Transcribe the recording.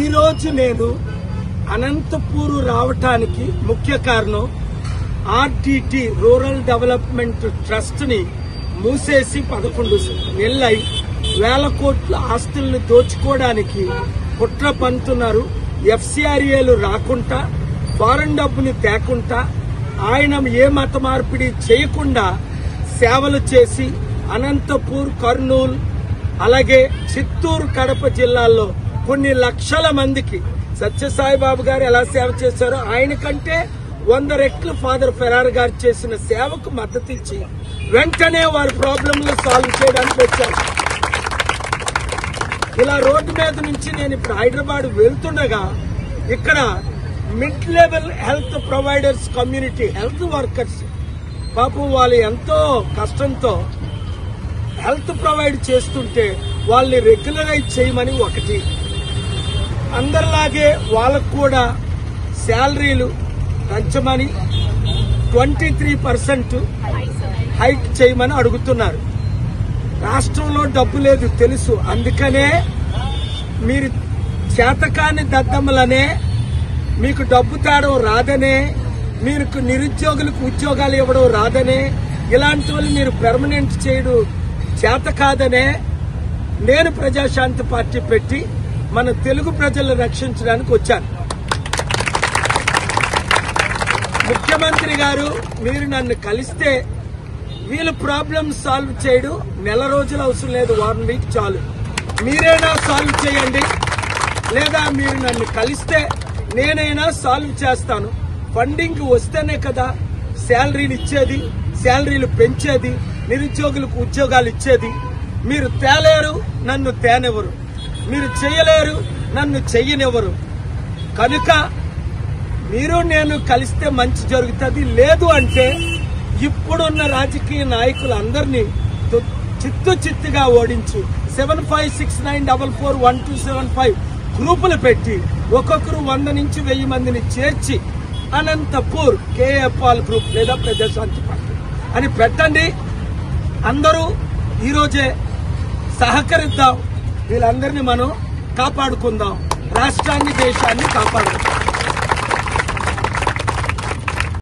ఈ రోజు నేను అనంతపూర్ రావటానికి ముఖ్య కారణం ఆర్టీటీ రూరల్ డెవలప్మెంట్ ట్రస్ట్ ని మూసేసి 11 నెలలై వేల కోట్ల ఆస్తుల్ని దోచుకోవడానికి కుట్ర పంతున్నారు. ఎఫ్సిఆర్ఏలు రాకుండా ఫారెన్ డబ్బుని తేకుండా ఆయన ఏ మత మార్పిడి చేయకుండా సేవలు చేసి అనంతపూర్, కర్నూలు, అలాగే చిత్తూరు, కడప జిల్లాల్లో కొన్ని లక్షల మందికి సత్యసాయిబాబు గారు ఎలా సేవ చేశారో ఆయన కంటే 100 రెట్లు ఫాదర్ ఫెరార్ గారు చేసిన సేవకు మద్దతు ఇచ్చి వెంటనే వారి ప్రాబ్లంలు సాల్వ్ చేయడానికి వచ్చారు. ఇలా రోడ్డు మీద నుంచి నేను ఇప్పుడు హైదరాబాద్ వెళ్తుండగా ఇక్కడ mid level health providers community health workers పాపం వాళ్ళు ఎంతో కష్టంతో హెల్త్ ప్రొవైడ్ చేస్తుంటే వాళ్ళని రెగ్యులరైజ్ చేయమని ఒకటి, అందరిలాగే వాళ్ళకు కూడా శాలరీలు పెంచమని 23% హైక్ చేయమని అడుగుతున్నారు. రాష్ట్రంలో డబ్బు లేదు తెలుసు, అందుకనే మీరు చేతకాని దద్దమ్మలనే, మీకు డబ్బు తేడం రాదనే, మీకు నిరుద్యోగులకు ఉద్యోగాలు ఇవ్వడం రాదనే, ఇలాంటి వాళ్ళు మీరు పెర్మనెంట్ చేయడం చేత కాదనే నేను ప్రజాశాంతి పార్టీ పెట్టి మన తెలుగు ప్రజలను రక్షించడానికి వచ్చాను. ముఖ్యమంత్రి గారు మీరు నన్ను కలిస్తే వీళ్ళ ప్రాబ్లమ్స్ సాల్వ్ చేయడం నెల రోజులు అవసరం లేదు, 1 వీక్ చాలు. మీరైనా సాల్వ్ చేయండి, లేదా మీరు నన్ను కలిస్తే నేనైనా సాల్వ్ చేస్తాను. ఫండింగ్ వస్తేనే కదా శాలరీలు ఇచ్చేది, శాలరీలు పెంచేది, నిరుద్యోగులకు ఉద్యోగాలు ఇచ్చేది. మీరు తేలేరు, నన్ను తేనెవరు, మీరు చెయ్యలేరు, నన్ను చెయ్యనివ్వరు. కనుక మీరు నేను కలిస్తే మంచి జరుగుతుంది. లేదు అంటే ఇప్పుడున్న రాజకీయ నాయకులందరినీ చిత్తుగా ఓడించి 7569441275 గ్రూపులు పెట్టి ఒక్కొక్కరు 100 నుంచి 1000 మందిని చేర్చి అనంతపూర్ కేఏపాల్ గ్రూప్ లేదా ప్రజాశాంతి పార్టీ అని పెట్టండి. అందరూ ఈరోజే సహకరిద్దాం, వీళ్ళందరినీ మనం కాపాడుకుందాం, రాష్ట్రాన్ని, దేశాన్ని కాపాడుకుందాం.